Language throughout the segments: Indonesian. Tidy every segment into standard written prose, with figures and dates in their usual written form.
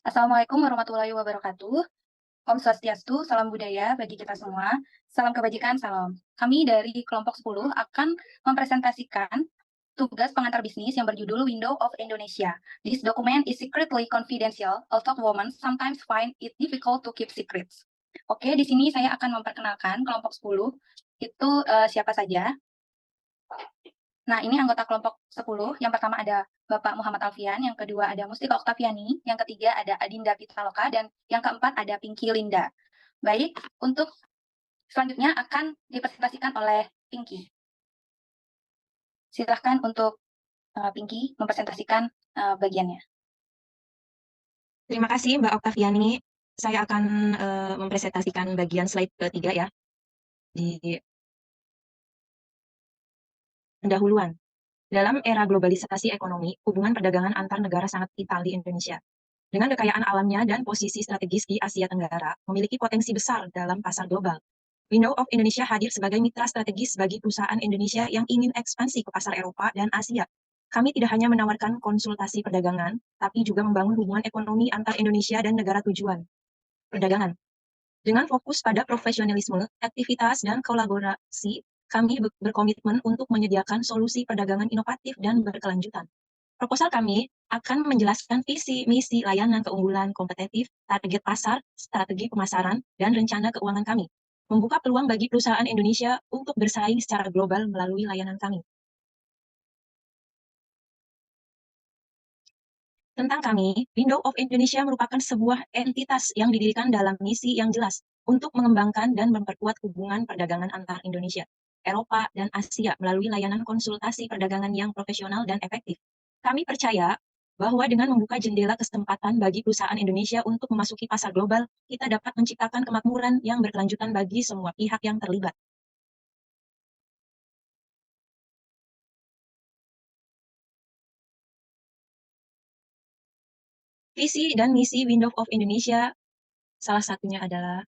Assalamualaikum warahmatullahi wabarakatuh. Om Swastiastu, salam budaya bagi kita semua. Salam kebajikan, salam. Kami dari kelompok 10 akan mempresentasikan tugas pengantar bisnis yang berjudul Window of Indonesia. This document is secretly confidential, although women sometimes find it difficult to keep secrets. Oke, di sini saya akan memperkenalkan kelompok 10 itu siapa saja. Nah, ini anggota kelompok 10. Yang pertama ada Bapak Muhammad Alfian, yang kedua ada Mustika Oktaviani, yang ketiga ada Adinda Pitaloka, dan yang keempat ada Pinky Linda. Baik, untuk selanjutnya akan dipresentasikan oleh Pinky. Silahkan untuk Pinky mempresentasikan bagiannya. Terima kasih Mbak Oktaviani. Saya akan mempresentasikan bagian slide ketiga ya, di pendahuluan. Dalam era globalisasi ekonomi, hubungan perdagangan antar negara sangat vital di Indonesia. Dengan kekayaan alamnya dan posisi strategis di Asia Tenggara, memiliki potensi besar dalam pasar global. Window of Indonesia hadir sebagai mitra strategis bagi perusahaan Indonesia yang ingin ekspansi ke pasar Eropa dan Asia. Kami tidak hanya menawarkan konsultasi perdagangan, tapi juga membangun hubungan ekonomi antar Indonesia dan negara tujuan perdagangan. Dengan fokus pada profesionalisme, aktivitas, dan kolaborasi, kami berkomitmen untuk menyediakan solusi perdagangan inovatif dan berkelanjutan. Proposal kami akan menjelaskan visi, misi, layanan keunggulan kompetitif, target pasar, strategi pemasaran, dan rencana keuangan kami. Membuka peluang bagi perusahaan Indonesia untuk bersaing secara global melalui layanan kami. Tentang kami, Window of Indonesia merupakan sebuah entitas yang didirikan dalam misi yang jelas untuk mengembangkan dan memperkuat hubungan perdagangan antar Indonesia, Eropa, dan Asia melalui layanan konsultasi perdagangan yang profesional dan efektif. Kami percaya bahwa dengan membuka jendela kesempatan bagi perusahaan Indonesia untuk memasuki pasar global, kita dapat menciptakan kemakmuran yang berkelanjutan bagi semua pihak yang terlibat. Visi dan misi Window of Indonesia salah satunya adalah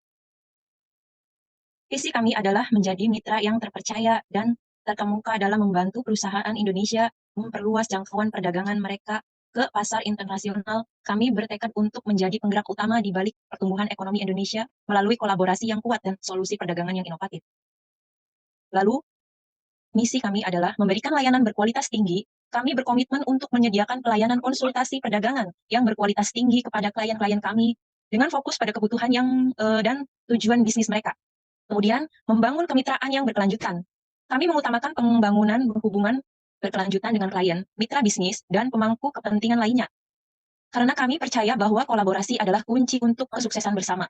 visi kami adalah menjadi mitra yang terpercaya dan terkemuka dalam membantu perusahaan Indonesia memperluas jangkauan perdagangan mereka ke pasar internasional. Kami bertekad untuk menjadi penggerak utama di balik pertumbuhan ekonomi Indonesia melalui kolaborasi yang kuat dan solusi perdagangan yang inovatif. Lalu, misi kami adalah memberikan layanan berkualitas tinggi. Kami berkomitmen untuk menyediakan pelayanan konsultasi perdagangan yang berkualitas tinggi kepada klien-klien kami dengan fokus pada kebutuhan dan tujuan bisnis mereka. Kemudian, membangun kemitraan yang berkelanjutan. Kami mengutamakan pembangunan hubungan berkelanjutan dengan klien, mitra bisnis, dan pemangku kepentingan lainnya. Karena kami percaya bahwa kolaborasi adalah kunci untuk kesuksesan bersama.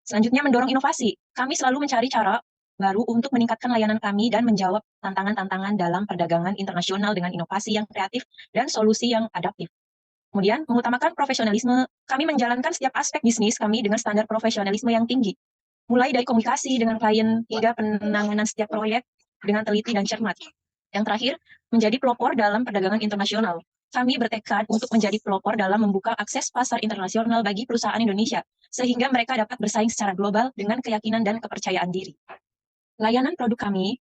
Selanjutnya, mendorong inovasi. Kami selalu mencari cara baru untuk meningkatkan layanan kami dan menjawab tantangan-tantangan dalam perdagangan internasional dengan inovasi yang kreatif dan solusi yang adaptif. Kemudian, mengutamakan profesionalisme. Kami menjalankan setiap aspek bisnis kami dengan standar profesionalisme yang tinggi, mulai dari komunikasi dengan klien hingga penanganan setiap proyek dengan teliti dan cermat. Yang terakhir, menjadi pelopor dalam perdagangan internasional. Kami bertekad untuk menjadi pelopor dalam membuka akses pasar internasional bagi perusahaan Indonesia, sehingga mereka dapat bersaing secara global dengan keyakinan dan kepercayaan diri. Layanan produk kami,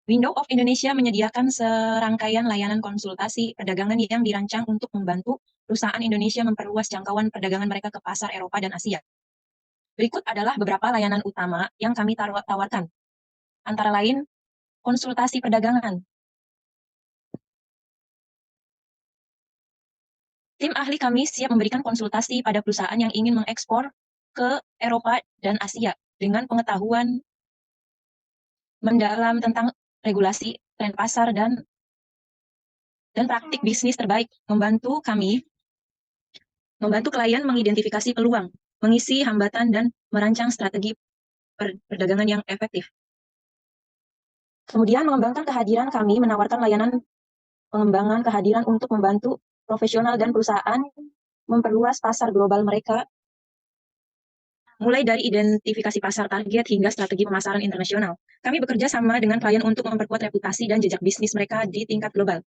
Window of Indonesia menyediakan serangkaian layanan konsultasi perdagangan yang dirancang untuk membantu perusahaan Indonesia memperluas jangkauan perdagangan mereka ke pasar Eropa dan Asia. Berikut adalah beberapa layanan utama yang kami tawarkan. Antara lain, konsultasi perdagangan. Tim ahli kami siap memberikan konsultasi pada perusahaan yang ingin mengekspor ke Eropa dan Asia dengan pengetahuan mendalam tentang regulasi, tren pasar, dan praktik bisnis terbaik. Membantu klien mengidentifikasi peluang, mengisi hambatan, dan merancang strategi perdagangan yang efektif. Kemudian mengembangkan kehadiran kami menawarkan layanan pengembangan kehadiran untuk membantu profesional dan perusahaan memperluas pasar global mereka, mulai dari identifikasi pasar target hingga strategi pemasaran internasional. Kami bekerja sama dengan klien untuk memperkuat reputasi dan jejak bisnis mereka di tingkat global.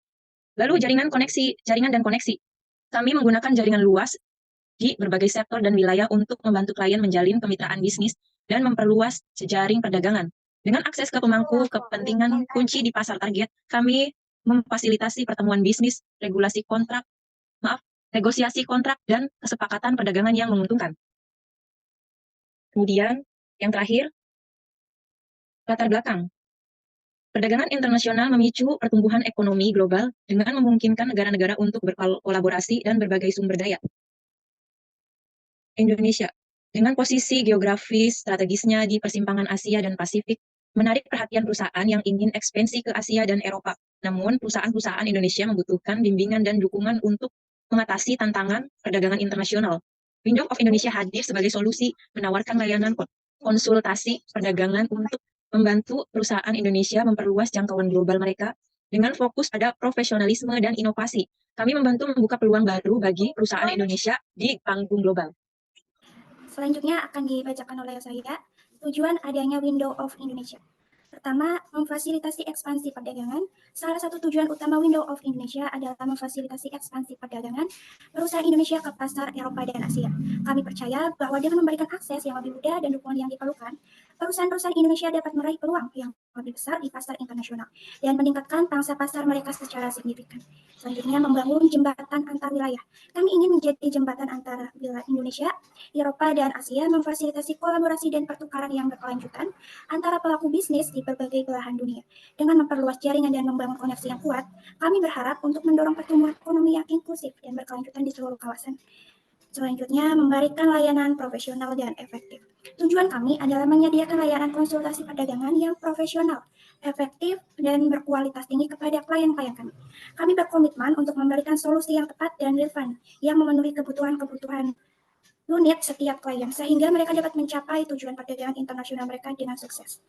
Lalu jaringan dan koneksi. Kami menggunakan jaringan luas di berbagai sektor dan wilayah untuk membantu klien menjalin kemitraan bisnis dan memperluas jejaring perdagangan. Dengan akses ke pemangku kepentingan kunci di pasar target, kami memfasilitasi pertemuan bisnis, regulasi kontrak, negosiasi kontrak dan kesepakatan perdagangan yang menguntungkan. Kemudian, yang terakhir, latar belakang. Perdagangan internasional memicu pertumbuhan ekonomi global dengan memungkinkan negara-negara untuk berkolaborasi dan berbagai sumber daya. Indonesia, dengan posisi geografis strategisnya di persimpangan Asia dan Pasifik, menarik perhatian perusahaan yang ingin ekspansi ke Asia dan Eropa. Namun, perusahaan-perusahaan Indonesia membutuhkan bimbingan dan dukungan untuk mengatasi tantangan perdagangan internasional. Window of Indonesia hadir sebagai solusi, menawarkan layanan konsultasi perdagangan untuk membantu perusahaan Indonesia memperluas jangkauan global mereka dengan fokus pada profesionalisme dan inovasi. Kami membantu membuka peluang baru bagi perusahaan Indonesia di panggung global. Selanjutnya akan dibacakan oleh saya, tujuan adanya Window of Indonesia. Pertama, memfasilitasi ekspansi perdagangan. Salah satu tujuan utama Window of Indonesia adalah memfasilitasi ekspansi perdagangan perusahaan Indonesia ke pasar Eropa dan Asia. Kami percaya bahwa dengan memberikan akses yang lebih mudah dan dukungan yang diperlukan, perusahaan-perusahaan Indonesia dapat meraih peluang yang lebih besar di pasar internasional dan meningkatkan pangsa pasar mereka secara signifikan. Selanjutnya, membangun jembatan antar wilayah. Kami ingin menjadi jembatan antara wilayah Indonesia, Eropa, dan Asia, memfasilitasi kolaborasi dan pertukaran yang berkelanjutan antara pelaku bisnis di berbagai belahan dunia. Dengan memperluas jaringan dan membangun koneksi yang kuat, kami berharap untuk mendorong pertumbuhan ekonomi yang inklusif dan berkelanjutan di seluruh kawasan. Selanjutnya, memberikan layanan profesional dan efektif. Tujuan kami adalah menyediakan layanan konsultasi perdagangan yang profesional, efektif, dan berkualitas tinggi kepada klien-klien kami. Kami berkomitmen untuk memberikan solusi yang tepat dan relevan yang memenuhi kebutuhan-kebutuhan unit setiap klien, sehingga mereka dapat mencapai tujuan perdagangan internasional mereka dengan sukses.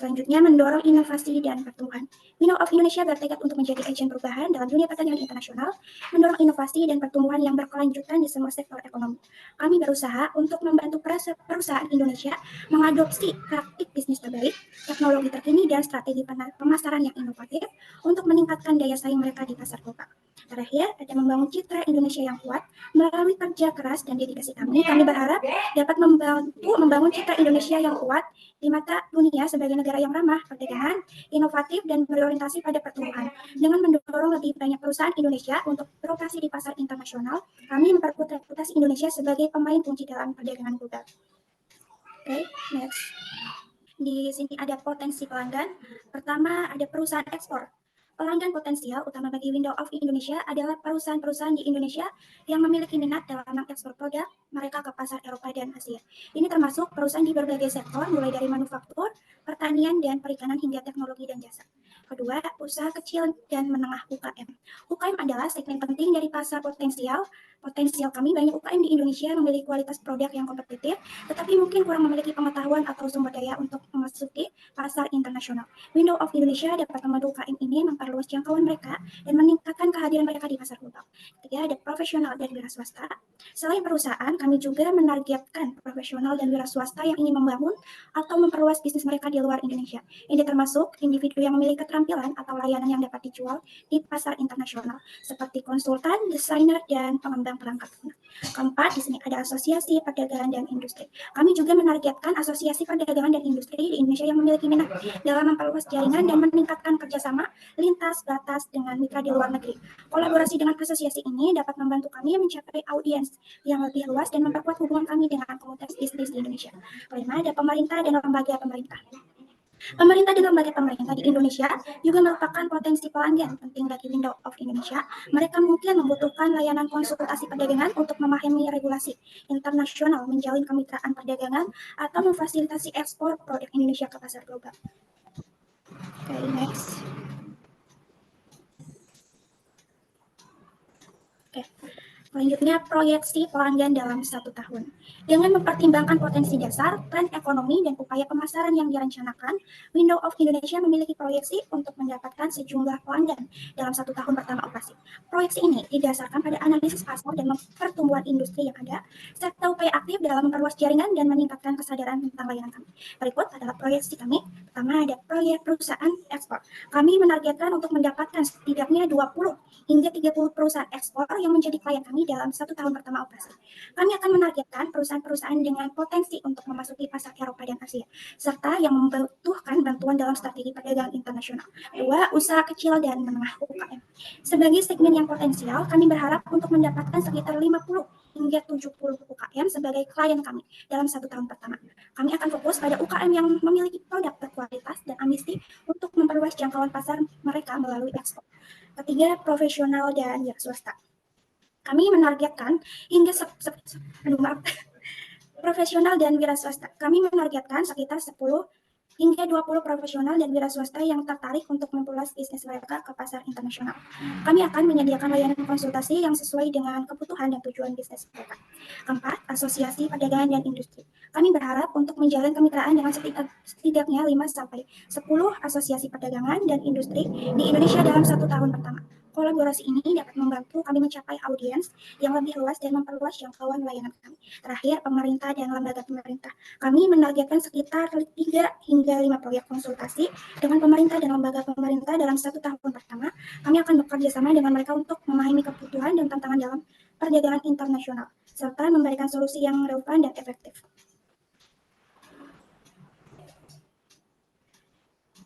Selanjutnya, mendorong inovasi dan pertumbuhan. Window of Indonesia bertekad untuk menjadi agen perubahan dalam dunia perdagangan internasional, mendorong inovasi dan pertumbuhan yang berkelanjutan di semua sektor ekonomi. Kami berusaha untuk membantu perusahaan Indonesia mengadopsi praktik bisnis terbaik, teknologi terkini, dan strategi pemasaran yang inovatif untuk meningkatkan daya saing mereka di pasar global. Terakhir, ada membangun citra Indonesia yang kuat melalui kerja keras dan dedikasi kami. Kami berharap dapat membantu membangun citra Indonesia yang kuat di mata dunia sebagai negara yang ramah perdagangan, inovatif, dan berorientasi pada pertumbuhan. Dengan mendorong lebih banyak perusahaan Indonesia untuk beroperasi di pasar internasional, kami memperkuat reputasi Indonesia sebagai pemain kunci dalam perdagangan global. Oke, next. Di sini ada potensi pelanggan. Pertama, ada perusahaan ekspor. Pelanggan potensial utama bagi Window of Indonesia adalah perusahaan-perusahaan di Indonesia yang memiliki minat dalam mengekspor produk mereka ke pasar Eropa dan Asia. Ini termasuk perusahaan di berbagai sektor, mulai dari manufaktur, pertanian, dan perikanan hingga teknologi dan jasa. Kedua, usaha kecil dan menengah UKM. UKM adalah segmen penting dari pasar potensial. Potensial kami, banyak UKM di Indonesia memiliki kualitas produk yang kompetitif, tetapi mungkin kurang memiliki pengetahuan atau sumber daya untuk memasuki pasar internasional. Window of Indonesia dapat membantu UKM ini memperluas jangkauan mereka dan meningkatkan kehadiran mereka di pasar global. Ketiga, ada profesional dan wira swasta. Selain perusahaan, kami juga menargetkan profesional dan wira swasta yang ingin membangun atau memperluas bisnis mereka di luar Indonesia. Ini termasuk individu yang memiliki keterampilan atau layanan yang dapat dijual di pasar internasional, seperti konsultan, desainer, dan pengembang perangkat lunak. Keempat, di sini ada asosiasi perdagangan dan industri. Kami juga menargetkan asosiasi perdagangan dan industri di Indonesia yang memiliki minat dalam memperluas jaringan dan meningkatkan kerjasama lintas batas dengan mitra di luar negeri. Kolaborasi dengan asosiasi ini dapat membantu kami mencapai audiens yang lebih luas dan memperkuat hubungan kami dengan komunitas bisnis di Indonesia. Kelima, ada pemerintah dan lembaga pemerintah. Pemerintah dan lembaga pemerintah di Indonesia juga merupakan potensi pelanggan penting bagi Window of Indonesia. Mereka mungkin membutuhkan layanan konsultasi perdagangan untuk memahami regulasi internasional, menjalin kemitraan perdagangan, atau memfasilitasi ekspor produk Indonesia ke pasar global. Okay, next. Okay. Selanjutnya, proyeksi pelanggan dalam 1 tahun. Dengan mempertimbangkan potensi dasar, tren ekonomi, dan upaya pemasaran yang direncanakan, Window of Indonesia memiliki proyeksi untuk mendapatkan sejumlah pelanggan dalam 1 tahun pertama operasi. Proyeksi ini didasarkan pada analisis pasar dan pertumbuhan industri yang ada, serta upaya aktif dalam memperluas jaringan dan meningkatkan kesadaran tentang layanan kami. Berikut adalah proyeksi kami. Pertama, ada proyek perusahaan ekspor. Kami menargetkan untuk mendapatkan setidaknya 20 hingga 30 perusahaan ekspor yang menjadi klien kami kami dalam 1 tahun pertama operasi. Kami akan menargetkan perusahaan-perusahaan dengan potensi untuk memasuki pasar Eropa dan Asia, serta yang membutuhkan bantuan dalam strategi perdagangan internasional. 2. Usaha kecil dan menengah UKM. Sebagai segmen yang potensial, kami berharap untuk mendapatkan sekitar 50 hingga 70 UKM sebagai klien kami dalam 1 tahun pertama. Kami akan fokus pada UKM yang memiliki produk berkualitas dan ambisi untuk memperluas jangkauan pasar mereka melalui ekspor. Ketiga, profesional dan wira swasta. Kami menargetkan hingga profesional dan wira swasta. Kami menargetkan sekitar 10 hingga 20 profesional dan wira swasta yang tertarik untuk memperluas bisnis mereka ke pasar internasional. Kami akan menyediakan layanan konsultasi yang sesuai dengan kebutuhan dan tujuan bisnis mereka. Keempat, asosiasi perdagangan dan industri. Kami berharap untuk menjalin kemitraan dengan setidaknya 5-10 asosiasi perdagangan dan industri di Indonesia dalam 1 tahun pertama. Kolaborasi ini dapat membantu kami mencapai audiens yang lebih luas dan memperluas jangkauan layanan kami. Terakhir, pemerintah dan lembaga pemerintah. Kami menargetkan sekitar 3 hingga 5 proyek konsultasi dengan pemerintah dan lembaga pemerintah dalam 1 tahun pertama. Kami akan bekerja sama dengan mereka untuk memahami kebutuhan dan tantangan dalam perdagangan internasional, serta memberikan solusi yang relevan dan efektif.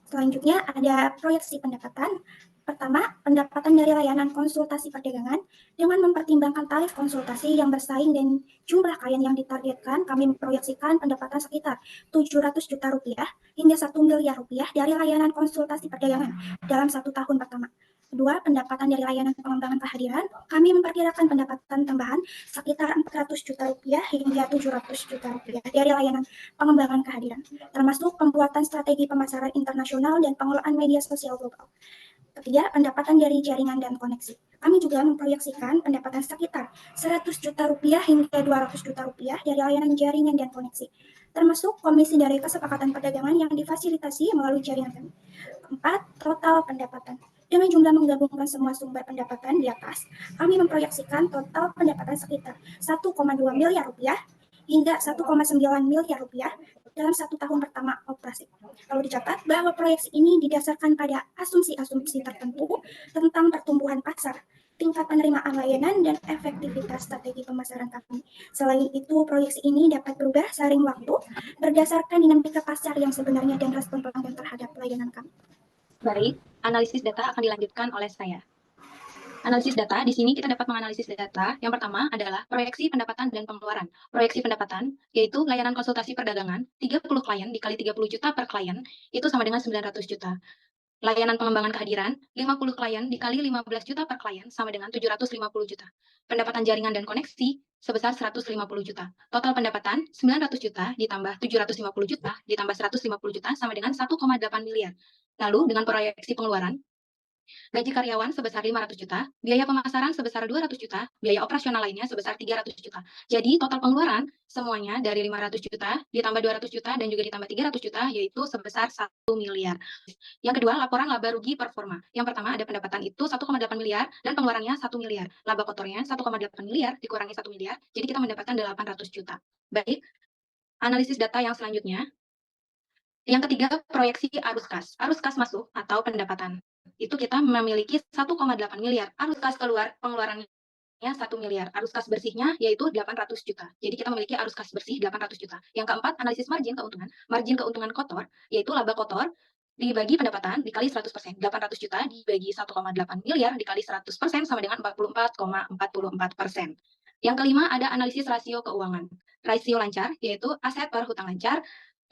Selanjutnya ada proyeksi pendapatan. Pertama, pendapatan dari layanan konsultasi perdagangan dengan mempertimbangkan tarif konsultasi yang bersaing dan jumlah klien yang ditargetkan, kami memproyeksikan pendapatan sekitar 700 juta rupiah hingga 1 miliar rupiah dari layanan konsultasi perdagangan dalam 1 tahun pertama. Kedua, pendapatan dari layanan pengembangan kehadiran, kami memperkirakan pendapatan tambahan sekitar 400 juta rupiah hingga 700 juta rupiah dari layanan pengembangan kehadiran, termasuk pembuatan strategi pemasaran internasional dan pengelolaan media sosial global. Ketiga, pendapatan dari jaringan dan koneksi. Kami juga memproyeksikan pendapatan sekitar 100 juta rupiah hingga 200 juta rupiah dari layanan jaringan dan koneksi, termasuk komisi dari kesepakatan perdagangan yang difasilitasi melalui jaringan kami. Keempat, total pendapatan. Dengan jumlah menggabungkan semua sumber pendapatan di atas, kami memproyeksikan total pendapatan sekitar 1,2 miliar rupiah hingga 1,9 miliar rupiah dalam 1 tahun pertama operasi. Kalau dicatat bahwa proyeksi ini didasarkan pada asumsi-asumsi tertentu tentang pertumbuhan pasar, tingkat penerimaan layanan, dan efektivitas strategi pemasaran kami. Selain itu, proyeksi ini dapat berubah seiring waktu berdasarkan dinamika pasar yang sebenarnya dan respon pelanggan terhadap layanan kami. Baik, analisis data akan dilanjutkan oleh saya. Analisis data, di sini kita dapat menganalisis data. Yang pertama adalah proyeksi pendapatan dan pengeluaran. Proyeksi pendapatan, yaitu layanan konsultasi perdagangan, 30 klien dikali 30 juta per klien, itu sama dengan 900 juta. Layanan pengembangan kehadiran, 50 klien dikali 15 juta per klien, sama dengan 750 juta. Pendapatan jaringan dan koneksi, sebesar 150 juta. Total pendapatan, 900 juta ditambah 750 juta ditambah 150 juta, sama dengan 1,8 miliar. Lalu, dengan proyeksi pengeluaran, gaji karyawan sebesar 500 juta, biaya pemasaran sebesar 200 juta, biaya operasional lainnya sebesar 300 juta. Jadi total pengeluaran semuanya dari 500 juta ditambah 200 juta dan juga ditambah 300 juta, yaitu sebesar 1 miliar. Yang kedua, laporan laba rugi performa. Yang pertama ada pendapatan itu 1,8 miliar dan pengeluarannya 1 miliar. Laba kotornya 1,8 miliar dikurangi 1 miliar, jadi kita mendapatkan 800 juta. Baik, analisis data yang selanjutnya. Yang ketiga, proyeksi arus kas. Arus kas masuk atau pendapatan. Itu kita memiliki 1,8 miliar. Arus kas keluar, pengeluarannya 1 miliar. Arus kas bersihnya yaitu 800 juta. Jadi kita memiliki arus kas bersih 800 juta. Yang keempat, analisis margin keuntungan. Margin keuntungan kotor, yaitu laba kotor dibagi pendapatan dikali 100%. 800 juta dibagi 1,8 miliar dikali 100% sama dengan 44,44%. Yang kelima, ada analisis rasio keuangan. Rasio lancar, yaitu aset per hutang lancar,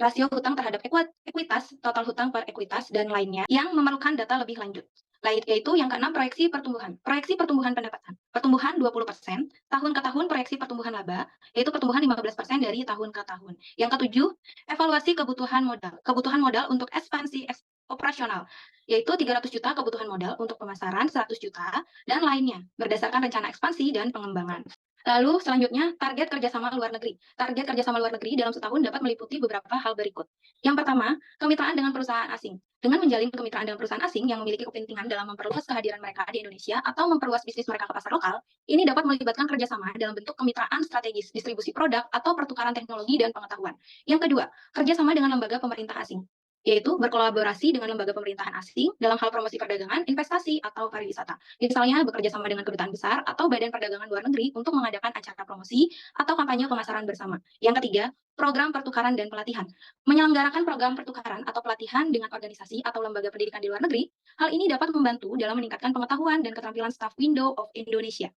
rasio hutang terhadap ekuitas, total hutang per ekuitas, dan lainnya yang memerlukan data lebih lanjut. Yaitu yang keenam, proyeksi pertumbuhan. Proyeksi pertumbuhan pendapatan. Pertumbuhan 20%, tahun ke tahun proyeksi pertumbuhan laba, yaitu pertumbuhan 15% dari tahun ke tahun. Yang ketujuh, evaluasi kebutuhan modal. Kebutuhan modal untuk ekspansi operasional, yaitu 300 juta kebutuhan modal untuk pemasaran, 100 juta, dan lainnya, berdasarkan rencana ekspansi dan pengembangan. Lalu selanjutnya, target kerjasama luar negeri. Target kerjasama luar negeri dalam setahun dapat meliputi beberapa hal berikut. Yang pertama, kemitraan dengan perusahaan asing. Dengan menjalin kemitraan dengan perusahaan asing yang memiliki kepentingan dalam memperluas kehadiran mereka di Indonesia atau memperluas bisnis mereka ke pasar lokal, ini dapat melibatkan kerjasama dalam bentuk kemitraan strategis, distribusi produk, atau pertukaran teknologi dan pengetahuan. Yang kedua, kerjasama dengan lembaga pemerintah asing. yaitu berkolaborasi dengan lembaga pemerintahan asing dalam hal promosi perdagangan, investasi, atau pariwisata. Misalnya bekerja sama dengan kedutaan besar atau badan perdagangan luar negeri untuk mengadakan acara promosi atau kampanye pemasaran bersama. Yang ketiga, program pertukaran dan pelatihan. Menyelenggarakan program pertukaran atau pelatihan dengan organisasi atau lembaga pendidikan di luar negeri, hal ini dapat membantu dalam meningkatkan pengetahuan dan keterampilan staf Window of Indonesia,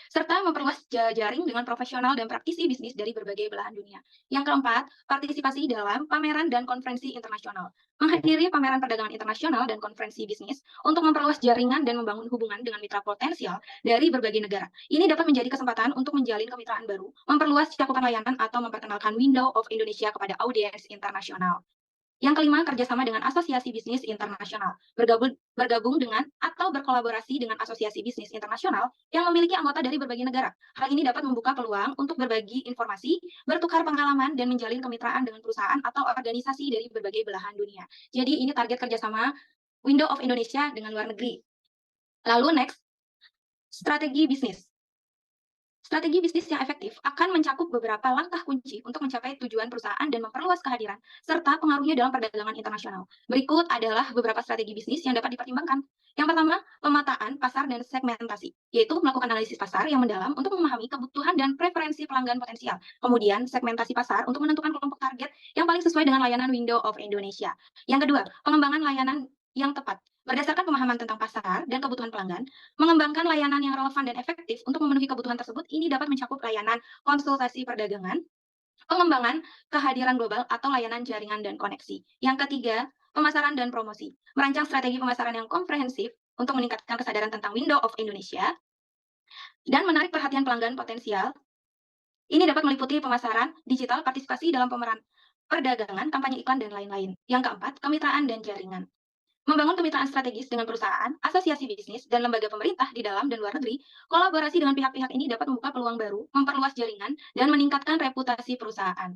serta memperluas jaring dengan profesional dan praktisi bisnis dari berbagai belahan dunia. Yang keempat, partisipasi dalam pameran dan konferensi internasional. Menghadiri pameran perdagangan internasional dan konferensi bisnis untuk memperluas jaringan dan membangun hubungan dengan mitra potensial dari berbagai negara. Ini dapat menjadi kesempatan untuk menjalin kemitraan baru, memperluas cakupan layanan atau memperkenalkan Window of Indonesia kepada audiens internasional. Yang kelima, kerjasama dengan asosiasi bisnis internasional. Bergabung dengan atau berkolaborasi dengan asosiasi bisnis internasional yang memiliki anggota dari berbagai negara. Hal ini dapat membuka peluang untuk berbagi informasi, bertukar pengalaman, dan menjalin kemitraan dengan perusahaan atau organisasi dari berbagai belahan dunia. Jadi ini target kerjasama Window of Indonesia dengan luar negeri. Lalu next, strategi bisnis. Strategi bisnis yang efektif akan mencakup beberapa langkah kunci untuk mencapai tujuan perusahaan dan memperluas kehadiran, serta pengaruhnya dalam perdagangan internasional. Berikut adalah beberapa strategi bisnis yang dapat dipertimbangkan. Yang pertama, pemetaan pasar dan segmentasi, yaitu melakukan analisis pasar yang mendalam untuk memahami kebutuhan dan preferensi pelanggan potensial. Kemudian, segmentasi pasar untuk menentukan kelompok target yang paling sesuai dengan layanan Window of Indonesia. Yang kedua, pengembangan layanan yang tepat. Berdasarkan pemahaman tentang pasar dan kebutuhan pelanggan, mengembangkan layanan yang relevan dan efektif untuk memenuhi kebutuhan tersebut, ini dapat mencakup layanan konsultasi perdagangan, pengembangan kehadiran global atau layanan jaringan dan koneksi. Yang ketiga, pemasaran dan promosi. Merancang strategi pemasaran yang komprehensif untuk meningkatkan kesadaran tentang Window of Indonesia dan menarik perhatian pelanggan potensial. Ini dapat meliputi pemasaran, digital, partisipasi dalam pemeran perdagangan, kampanye iklan, dan lain-lain. Yang keempat, kemitraan dan jaringan. Membangun kemitraan strategis dengan perusahaan, asosiasi bisnis, dan lembaga pemerintah di dalam dan luar negeri, kolaborasi dengan pihak-pihak ini dapat membuka peluang baru, memperluas jaringan, dan meningkatkan reputasi perusahaan.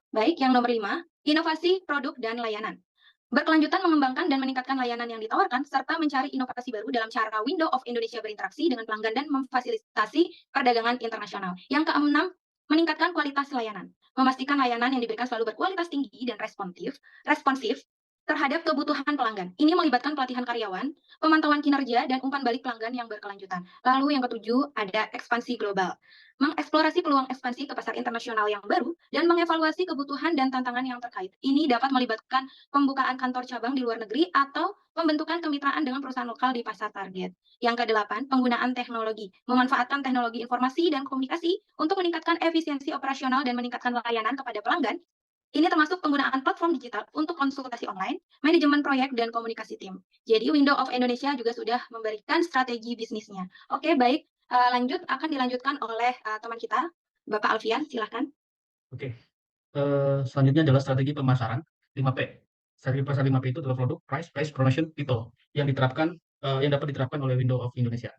Baik, yang nomor 5, inovasi produk dan layanan. Berkelanjutan mengembangkan dan meningkatkan layanan yang ditawarkan, serta mencari inovasi baru dalam cara Window of Indonesia berinteraksi dengan pelanggan dan memfasilitasi perdagangan internasional. Yang keenam, meningkatkan kualitas layanan. Memastikan layanan yang diberikan selalu berkualitas tinggi dan responsif terhadap kebutuhan pelanggan. Ini melibatkan pelatihan karyawan, pemantauan kinerja, dan umpan balik pelanggan yang berkelanjutan. Lalu yang ketujuh, ada ekspansi global. Mengeksplorasi peluang ekspansi ke pasar internasional yang baru, dan mengevaluasi kebutuhan dan tantangan yang terkait. Ini dapat melibatkan pembukaan kantor cabang di luar negeri atau pembentukan kemitraan dengan perusahaan lokal di pasar target. Yang kedelapan, penggunaan teknologi. Memanfaatkan teknologi informasi dan komunikasi untuk meningkatkan efisiensi operasional dan meningkatkan layanan kepada pelanggan. Ini termasuk penggunaan platform digital untuk konsultasi online, manajemen proyek, dan komunikasi tim. Jadi Window of Indonesia juga sudah memberikan strategi bisnisnya. Oke, baik. Lanjut, akan dilanjutkan oleh teman kita, Bapak Alfian, silahkan. Oke. Selanjutnya adalah strategi pemasaran 5P. Strategi pasar 5P itu adalah produk, price, promotion, people yang dapat diterapkan oleh Window of Indonesia.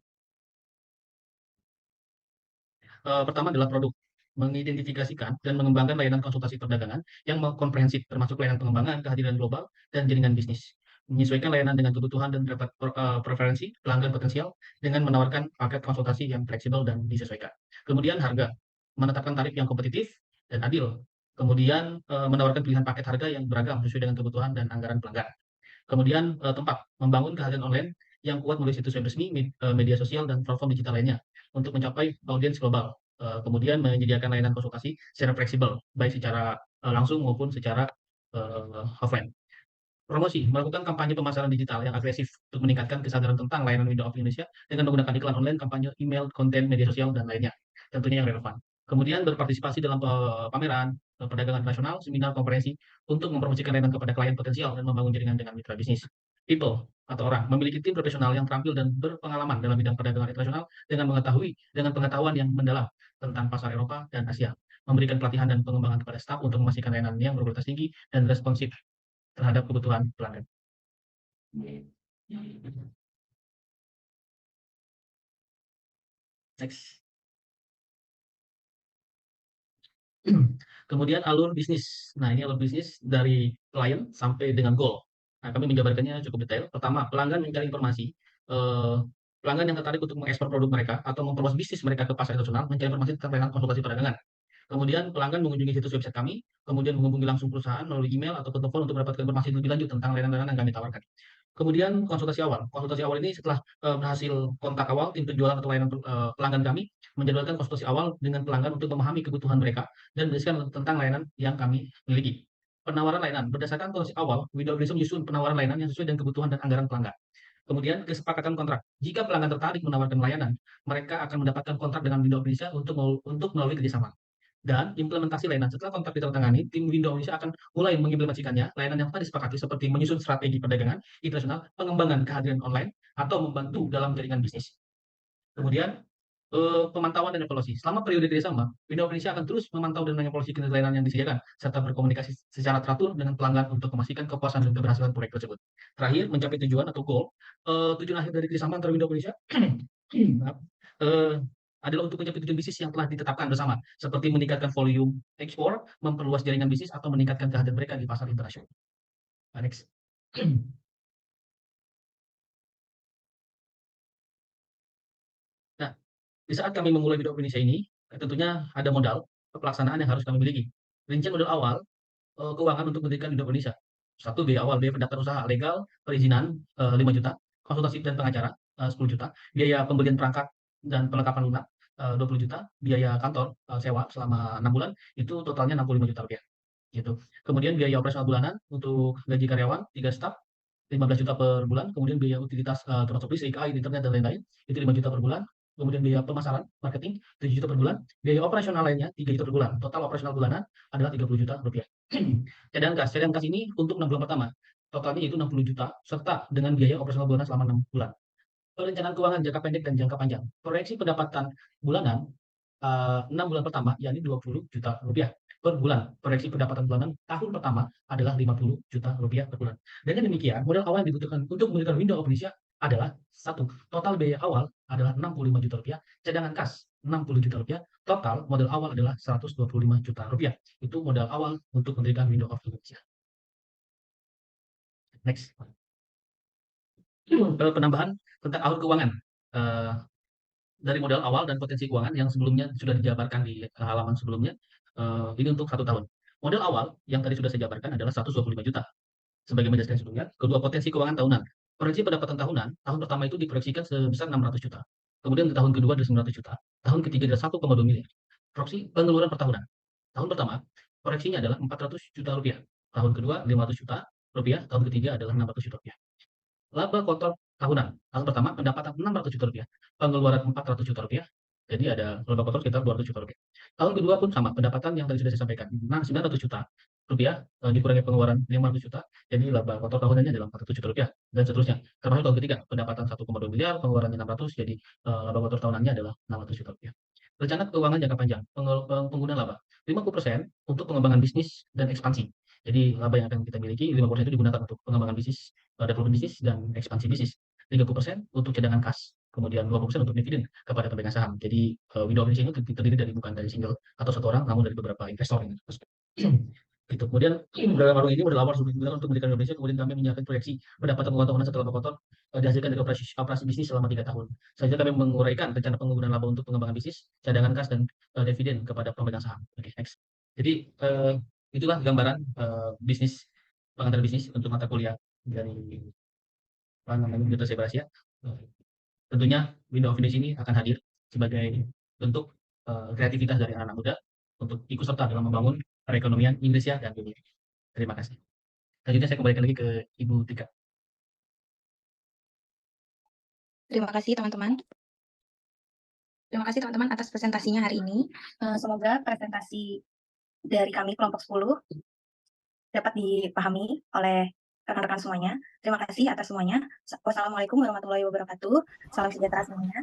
Pertama adalah produk. Mengidentifikasikan dan mengembangkan layanan konsultasi perdagangan yang komprehensif, termasuk layanan pengembangan, kehadiran global, dan jaringan bisnis. Menyesuaikan layanan dengan kebutuhan dan preferensi pelanggan potensial dengan menawarkan paket konsultasi yang fleksibel dan disesuaikan. Kemudian harga. Menetapkan tarif yang kompetitif dan adil. Kemudian menawarkan pilihan paket harga yang beragam sesuai dengan kebutuhan dan anggaran pelanggan. Kemudian tempat. Membangun kehadiran online yang kuat melalui situs web resmi, media sosial, dan platform digital lainnya untuk mencapai audiens global. Kemudian menyediakan layanan konsultasi secara fleksibel, baik secara langsung maupun secara offline. Promosi, melakukan kampanye pemasaran digital yang agresif untuk meningkatkan kesadaran tentang layanan Window of Indonesia dengan menggunakan iklan online, kampanye email, konten, media sosial, dan lainnya, tentunya yang relevan. Kemudian berpartisipasi dalam pameran, perdagangan nasional, seminar, konferensi, untuk mempromosikan layanan kepada klien potensial dan membangun jaringan dengan mitra bisnis. People atau orang memiliki tim profesional yang terampil dan berpengalaman dalam bidang perdagangan internasional dengan pengetahuan yang mendalam tentang pasar Eropa dan Asia, memberikan pelatihan dan pengembangan kepada staf untuk memastikan layanan yang berkualitas tinggi dan responsif terhadap kebutuhan pelanggan. Next. Kemudian alur bisnis. Nah, ini alur bisnis dari klien sampai dengan goal. Nah, kami menggambarkannya cukup detail. Pertama, pelanggan mencari informasi. Pelanggan yang tertarik untuk mengekspor produk mereka atau memperluas bisnis mereka ke pasar internasional mencari informasi tentang layanan konsultasi perdagangan. Kemudian pelanggan mengunjungi situs website kami, kemudian menghubungi langsung perusahaan melalui email atau telepon untuk mendapatkan informasi lebih lanjut tentang layanan-layanan yang kami tawarkan. Kemudian konsultasi awal. Konsultasi awal ini setelah berhasil kontak awal, tim penjualan atau layanan pelanggan kami menjadwalkan konsultasi awal dengan pelanggan untuk memahami kebutuhan mereka dan mendiskusikan tentang layanan yang kami miliki. Penawaran layanan. Berdasarkan konsultasi awal, Window Indonesia menyusun penawaran layanan yang sesuai dengan kebutuhan dan anggaran pelanggan. Kemudian kesepakatan kontrak. Jika pelanggan tertarik menawarkan layanan, mereka akan mendapatkan kontrak dengan Window Indonesia untuk melalui kerjasama. Dan implementasi layanan. Setelah kontrak ditandatangani, tim Window Indonesia akan mulai mengimplementasikannya. Layanan yang telah disepakati seperti menyusun strategi perdagangan internasional, pengembangan kehadiran online, atau membantu dalam jaringan bisnis. Kemudian pemantauan dan evaluasi. Selama periode kerjasama, Window Indonesia akan terus memantau dan mengevaluasi kinerja layanan yang disediakan, serta berkomunikasi secara teratur dengan pelanggan untuk memastikan kepuasan dan keberhasilan proyek tersebut. Terakhir, mencapai tujuan atau goal. Tujuan akhir dari kerjasama antara Window Indonesia maaf, adalah untuk mencapai tujuan bisnis yang telah ditetapkan bersama, seperti meningkatkan volume ekspor, memperluas jaringan bisnis, atau meningkatkan kehadiran mereka di pasar internasional. Next. Nah, di saat kami memulai Window Indonesia ini, tentunya ada modal pelaksanaan yang harus kami miliki. Rincian modal awal keuangan untuk mendirikan Window Indonesia. Satu, biaya awal, biaya pendaftaran usaha legal, perizinan 5 juta, konsultasi dan pengacara 10 juta, biaya pembelian perangkat dan perlengkapan lunak 20 juta, biaya kantor sewa selama 6 bulan itu totalnya 65 juta rupiah. Gitu. Kemudian biaya operasional bulanan untuk gaji karyawan 3 staf 15 juta per bulan, kemudian biaya utilitas termasuk listrik, air, internet dan lain-lain itu 5 juta per bulan. Kemudian biaya pemasaran, marketing 7 juta per bulan, biaya operasional lainnya 3 juta per bulan. Total operasional bulanan adalah 30 juta rupiah. Cadangan kas ini untuk 6 bulan pertama. Totalnya itu 60 juta serta dengan biaya operasional bulanan selama 6 bulan. Perencanaan keuangan jangka pendek dan jangka panjang. Proyeksi pendapatan bulanan 6 bulan pertama yakni 20 juta rupiah per bulan. Proyeksi pendapatan bulanan tahun pertama adalah 50 juta rupiah per bulan. Dengan demikian, modal awal yang dibutuhkan untuk mendirikan Window Indonesia adalah satu, total biaya awal adalah 65 juta rupiah, cadangan kas 60 juta rupiah, total modal awal adalah 125 juta rupiah. Itu modal awal untuk mendirikan Window Indonesia. Next. Penambahan tentang alur keuangan dari modal awal dan potensi keuangan yang sebelumnya sudah dijabarkan di halaman sebelumnya. Ini untuk 1 tahun. Modal awal yang tadi sudah saya jabarkan adalah 125 juta. Sebagai menjelaskan sebelumnya, kedua potensi keuangan tahunan. Proyeksi pendapatan tahunan, tahun pertama itu diproyeksikan sebesar 600 juta. Kemudian ke tahun kedua adalah 900 juta. Tahun ketiga adalah 1,2 miliar. Proyeksi pengeluaran per tahunan. Tahun pertama, proyeksinya adalah 400 juta rupiah. Tahun kedua 500 juta rupiah. Tahun ketiga adalah 600 juta rupiah. Laba kotor tahunan. Tahun pertama pendapatan 600 juta rupiah, pengeluaran 400 juta rupiah. Jadi ada laba kotor sekitar 200 juta rupiah. Tahun kedua pun sama, pendapatan yang tadi sudah saya sampaikan, 900 juta rupiah dikurangi pengeluaran 500 juta, jadi laba kotor tahunannya adalah 400 juta rupiah dan seterusnya. Termasuk tahun ketiga, pendapatan 1,2 miliar, pengeluarannya 600, jadi laba kotor tahunannya adalah 600 juta rupiah. Rencana keuangan jangka panjang, penggunaan laba 50% untuk pengembangan bisnis dan ekspansi. Jadi laba yang akan kita miliki 50% itu digunakan untuk pengembangan bisnis, development bisnis dan ekspansi bisnis. 30% untuk cadangan kas, kemudian 20% untuk dividen kepada pemegang saham. Jadi Window Indonesia ini terdiri dari bukan dari single atau satu orang, namun dari beberapa investor. Gitu. Kemudian dalam warung ini modal awal sudah digunakan untuk mendirikan Indonesia. Kemudian kami menyiapkan proyeksi pendapatan keuangan tahunan setelah laba kotor dihasilkan dari operasi bisnis selama 3 tahun. Selanjutnya kami menguraikan rencana penggunaan laba untuk pengembangan bisnis, cadangan kas dan dividen kepada pemegang saham. Oke, next. Jadi itulah gambaran bisnis pengantar bisnis untuk mata kuliah dari Universitas Sebelas ya. Tentunya Window Indonesia ini akan hadir sebagai bentuk kreativitas dari anak-anak muda untuk ikut serta dalam membangun perekonomian Indonesia dan dunia. Terima kasih. Selanjutnya saya kembalikan lagi ke Ibu Tika. Terima kasih teman-teman. Terima kasih teman-teman atas presentasinya hari ini. Semoga presentasi dari kami kelompok 10 dapat dipahami oleh rekan-rekan semuanya. Terima kasih atas semuanya. Wassalamualaikum warahmatullahi wabarakatuh. Salam sejahtera semuanya.